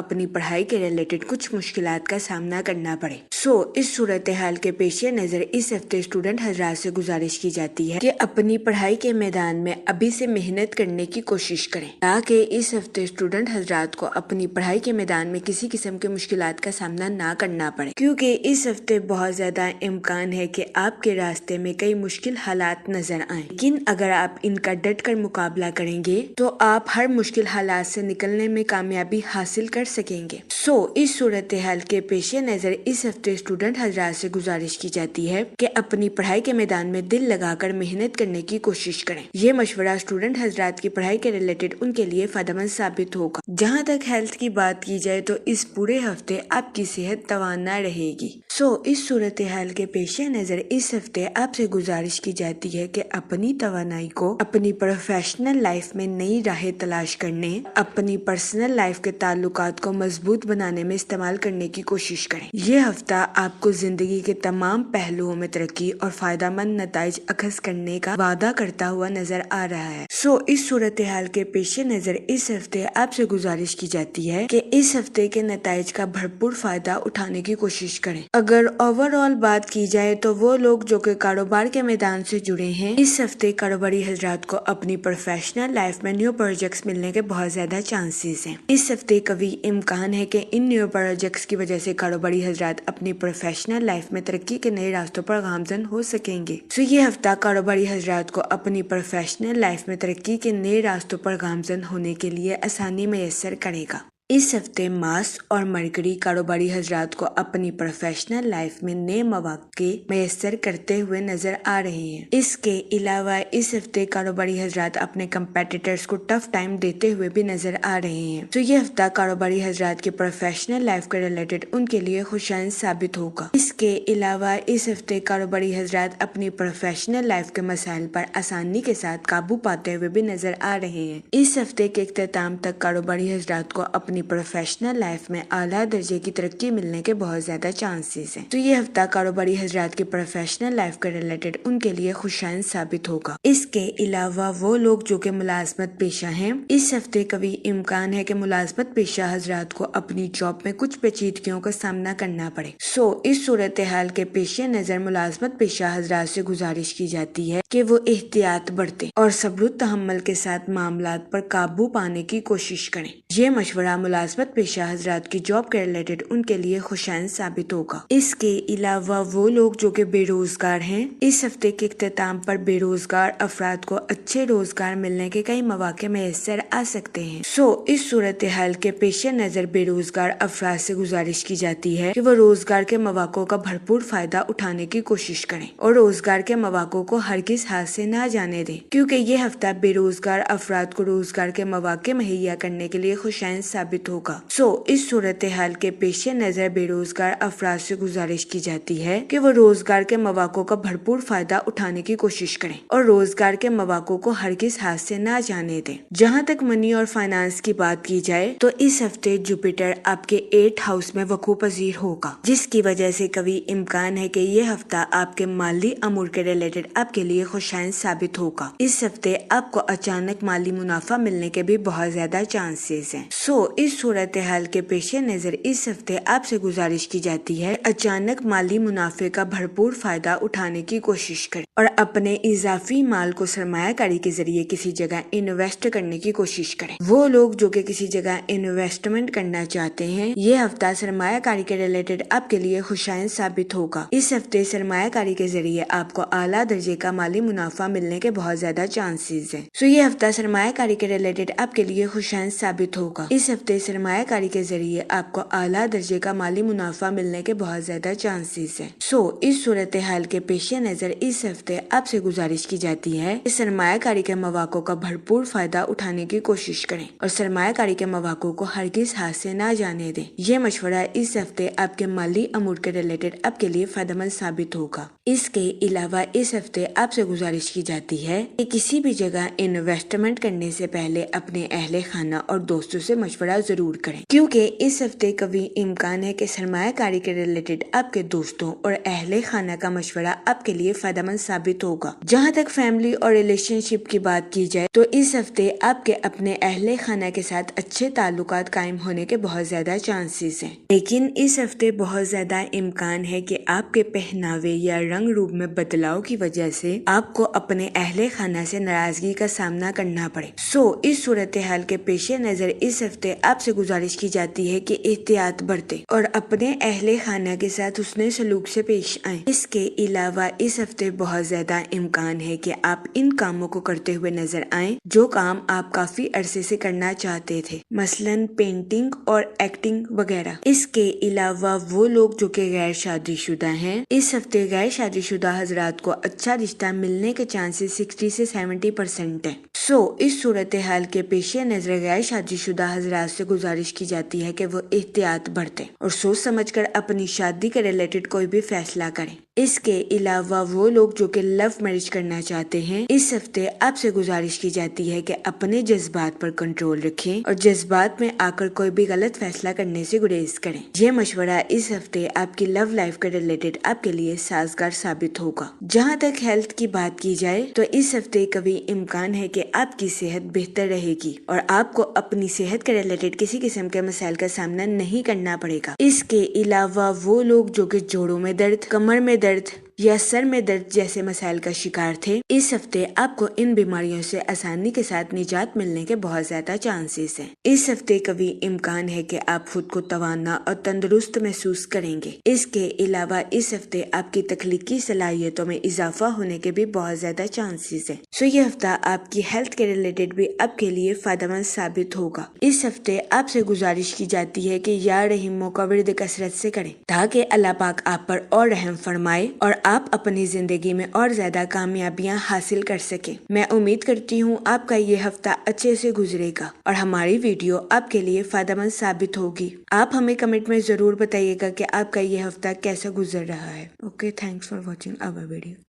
اپنی پڑھائی کے ریلیٹڈ کچھ مشکلات کا سامنا کرنا پڑے۔ اس صورتحال کے پیش نظر اس ہفتے اسٹوڈنٹ حضرات سے گزارش کی جاتی ہے کہ اپنی پڑھائی کے میدان میں ابھی سے محنت کرنے کی کوشش کریں تاکہ اس ہفتے اسٹوڈنٹ حضرات کو اپنی پڑھائی کے میدان میں کسی قسم کے مشکلات کا سامنا نہ کرنا پڑے، کیونکہ اس ہفتے بہت زیادہ امکان ہے کہ آپ کے راستے میں کئی مشکل حالات نظر آئیں، لیکن اگر آپ ان کا ڈٹ کر مقابلہ کریں گے تو آپ ہر مشکل حالات سے نکلنے میں کامیابی حاصل کر سکیں گے۔ اس صورتحال کے پیش نظر اس ہفتے اسٹوڈنٹ حضرات سے گزارش کی جاتی ہے کہ اپنی پڑھائی کے میدان میں دل لگا کر محنت کرنے کی کوشش کریں۔ یہ مشورہ اسٹوڈنٹ حضرات کی پڑھائی کے ریلیٹڈ ان کے لیے فائدہ مند ثابت ہوگا۔ جہاں تک ہیلتھ کی بات کی جائے تو اس پورے ہفتے آپ کی صحت توانا رہے گی۔ اس صورتحال کے پیش نظر اس ہفتے آپ سے گزارش کی جاتی ہے کہ اپنی توانائی کو اپنی پروفیشنل لائف میں نئی راہیں تلاش کرنے، اپنی پرسنل لائف کے تعلقات کو مضبوط بنانے میں استعمال کرنے کی کوشش کریں۔ یہ ہفتہ آپ کو زندگی کے تمام پہلوؤں میں ترقی اور فائدہ مند نتائج اخذ کرنے کا وعدہ کرتا ہوا نظر آ رہا ہے۔ اس صورتحال کے پیش نظر اس ہفتے آپ سے گزارش کی جاتی ہے کہ اس ہفتے کے نتائج کا بھرپور فائدہ اٹھانے کی کوشش کریں۔ اگر اوور آل بات کی جائے تو وہ لوگ جو کہ کاروبار کے میدان سے جڑے ہیں، اس ہفتے کاروباری حضرات کو اپنی پروفیشنل لائف میں نیو پروجیکٹس ملنے کے بہت زیادہ چانسز ہیں۔ اس ہفتے قوی امکان ہے کہ ان نیو پروجیکٹس کی وجہ سے کاروباری حضرات اپنی پروفیشنل لائف میں ترقی کے نئے راستوں پر گامزن ہو سکیں گے۔ یہ ہفتہ کاروباری حضرات کو اپنی پروفیشنل لائف میں ترقی کے نئے راستوں پر گامزن ہونے کے لیے آسانی میسر کرے گا۔ اس ہفتے مارس اور مرکری کاروباری حضرات کو اپنی پروفیشنل لائف میں نئے مواقع میسر کرتے ہوئے نظر آ رہے ہیں۔ اس کے علاوہ اس ہفتے کاروباری حضرات اپنے کمپیٹیٹرز کو ٹف ٹائم دیتے ہوئے بھی نظر آ رہے ہیں۔ یہ ہفتہ کاروباری حضرات کی پروفیشنل لائف کے ریلیٹڈ ان کے لیے خوشائند ثابت ہوگا۔ اس کے علاوہ اس ہفتے کاروباری حضرات اپنی پروفیشنل لائف کے مسائل پر آسانی کے ساتھ قابو پاتے ہوئے بھی نظر آ رہے ہیں۔ اس ہفتے کے اختتام تک کاروباری حضرات کو اپنی پروفیشنل لائف میں اعلیٰ درجے کی ترقی ملنے کے بہت زیادہ چانسز ہیں۔ یہ ہفتہ کاروباری حضرات کی پروفیشنل لائف کے ریلیٹڈ ان کے لیے خوشائند ثابت ہوگا۔ اس کے علاوہ وہ لوگ جو کہ ملازمت پیشہ ہیں، اس ہفتے قوی امکان ہے کہ ملازمت پیشہ حضرات کو اپنی جاب میں کچھ پیچیدگیوں کا سامنا کرنا پڑے۔ اس صورتحال کے پیش نظر ملازمت پیشہ حضرات سے گزارش کی جاتی ہے کہ وہ احتیاط برتیں اور صبر و تحمل کے ساتھ معاملات پر قابو پانے کی کوشش کریں۔ یہ مشورہ ملازمت پیشہ حضرات کی جاب کے ریلیٹڈ ان کے لیے خوشائند ثابت ہوگا۔ اس کے علاوہ وہ لوگ جو کہ بے روزگار ہیں، اس ہفتے کے اختتام پر بے روزگار افراد کو اچھے روزگار ملنے کے کئی مواقع میسر آ سکتے ہیں۔ اس صورتحال کے پیش نظر بے روزگار افراد سے گزارش کی جاتی ہے کہ وہ روزگار کے مواقع کا بھرپور فائدہ اٹھانے کی کوشش کریں اور روزگار کے مواقع کو ہرگز ہاتھ سے نہ جانے دیں، کیونکہ یہ ہفتہ بے روزگار افراد کو روزگار کے مواقع مہیا کرنے کے لیے خوشائند ثابت ہوگا۔ اس صورتحال کے پیش نظر بے روزگار افراد سے گزارش کی جاتی ہے کہ وہ روزگار کے مواقع کا بھرپور فائدہ اٹھانے کی کوشش کریں اور روزگار کے مواقع کو ہرگز ہاتھ سے نہ جانے دیں۔ جہاں تک منی اور فائنانس کی بات کی جائے تو اس ہفتے جوپیٹر آپ کے 8 ہاؤس میں وقوع پذیر ہوگا، جس کی وجہ سے قوی امکان ہے کہ یہ ہفتہ آپ کے مالی امور کے ریلیٹڈ آپ کے لیے خوشائند ثابت ہوگا۔ اس ہفتے آپ کو اچانک مالی منافع ملنے کے بھی بہت زیادہ چانسز ہیں۔ اس صورتحال کے پیش نظر اس ہفتے آپ سے گزارش کی جاتی ہے اچانک مالی منافع کا بھرپور فائدہ اٹھانے کی کوشش کریں اور اپنے اضافی مال کو سرمایہ کاری کے ذریعے کسی جگہ انویسٹ کرنے کی کوشش کریں۔ وہ لوگ جو کہ کسی جگہ انویسٹمنٹ کرنا چاہتے ہیں، یہ ہفتہ سرمایہ کاری کے ریلیٹڈ آپ کے لیے خوشائند ثابت ہوگا۔ اس ہفتے سرمایہ کاری کے ذریعے آپ کو اعلیٰ درجے کا مالی منافع ملنے کے بہت زیادہ چانسز ہیں۔ یہ ہفتہ سرمایہ کاری کے ریلیٹڈ آپ کے لیے خوشائند ثابت ہوگا۔ اس ہفتے سرمایہ کاری کے ذریعے آپ کو اعلیٰ درجے کا مالی منافع ملنے کے بہت زیادہ چانسز ہیں۔ اس صورتحال کے پیش نظر اس ہفتے آپ سے گزارش کی جاتی ہے کہ سرمایہ کاری کے مواقع کا بھرپور فائدہ اٹھانے کی کوشش کریں اور سرمایہ کاری کے مواقع کو ہرگز ہاتھ سے نہ جانے دیں۔ یہ مشورہ اس ہفتے آپ کے مالی امور کے ریلیٹڈ آپ کے لیے فائدہ مند ثابت ہوگا۔ اس کے علاوہ اس ہفتے آپ سے گزارش کی جاتی ہے کہ کسی بھی جگہ انویسٹمنٹ کرنے سے پہلے اپنے اہل خانہ اور دوستوں دوستوں سے مشورہ ضرور کریں، کیونکہ اس ہفتے کبھی امکان ہے کہ سرمایہ کاری کے ریلیٹڈ آپ کے دوستوں اور اہل خانہ کا مشورہ آپ کے لیے فائدہ مند ثابت ہوگا۔ جہاں تک فیملی اور ریلیشن شپ کی بات کی جائے تو اس ہفتے آپ کے اپنے اہل خانہ کے ساتھ اچھے تعلقات قائم ہونے کے بہت زیادہ چانسز ہیں، لیکن اس ہفتے بہت زیادہ امکان ہے کہ آپ کے پہناوے یا رنگ روپ میں بدلاؤ کی وجہ سے آپ کو اپنے اہل خانہ سے ناراضگی کا سامنا کرنا پڑے۔ اس صورتحال کے پیش نظر اس ہفتے آپ سے گزارش کی جاتی ہے کہ احتیاط برتیں اور اپنے اہل خانہ کے ساتھ حسن سلوک سے پیش آئیں۔ اس کے علاوہ اس ہفتے بہت زیادہ امکان ہے کہ آپ ان کاموں کو کرتے ہوئے نظر آئیں جو کام آپ کافی عرصے سے کرنا چاہتے تھے، مثلاً پینٹنگ اور ایکٹنگ وغیرہ۔ اس کے علاوہ وہ لوگ جو کہ غیر شادی شدہ ہیں، اس ہفتے غیر شادی شدہ حضرات کو اچھا رشتہ ملنے کے چانسز 60 سے 70% ہیں۔ اس صورتحال کے پیش نظر غیر شادی شدہ حضرات سے گزارش کی جاتی ہے کہ وہ احتیاط برتیں اور سوچ سمجھ کر اپنی شادی کے ریلیٹڈ کوئی بھی فیصلہ کریں۔ اس کے علاوہ وہ لوگ جو کہ لو میرج کرنا چاہتے ہیں، اس ہفتے آپ سے گزارش کی جاتی ہے کہ اپنے جذبات پر کنٹرول رکھیں اور جذبات میں آ کر کوئی بھی غلط فیصلہ کرنے سے گریز کریں۔ یہ مشورہ اس ہفتے آپ کی لو لائف کے ریلیٹڈ آپ کے لیے سازگار ثابت ہوگا۔ جہاں تک ہیلتھ کی بات کی جائے تو اس ہفتے کبھی امکان ہے کہ آپ کی صحت بہتر رہے گی اور آپ کو اپنی صحت کے ریلیٹڈ کسی قسم کے مسائل کا سامنا نہیں کرنا پڑے گا۔ اس کے علاوہ وہ لوگ جو کہ جوڑوں میں درد، کمر میں درد یا سر میں درد جیسے مسائل کا شکار تھے، اس ہفتے آپ کو ان بیماریوں سے آسانی کے ساتھ نجات ملنے کے بہت زیادہ چانسز ہیں۔ اس ہفتے کبھی امکان ہے کہ آپ خود کو توانا اور تندرست محسوس کریں گے۔ اس کے علاوہ اس ہفتے آپ کی تخلیقی صلاحیتوں میں اضافہ ہونے کے بھی بہت زیادہ چانسز ہیں۔ یہ ہفتہ آپ کی ہیلتھ کے ریلیٹڈ بھی آپ کے لیے فائدہ مند ثابت ہوگا۔ اس ہفتے آپ سے گزارش کی جاتی ہے کہ یا رحیموں کا ورد کثرت سے کریں تاکہ اللہ پاک آپ پر اور رحم فرمائے اور آپ اپنی زندگی میں اور زیادہ کامیابیاں حاصل کر سکیں۔ میں امید کرتی ہوں آپ کا یہ ہفتہ اچھے سے گزرے گا اور ہماری ویڈیو آپ کے لیے فائدہ مند ثابت ہوگی۔ آپ ہمیں کمنٹ میں ضرور بتائیے گا کہ آپ کا یہ ہفتہ کیسا گزر رہا ہے۔ Okay, thanks for watching our video.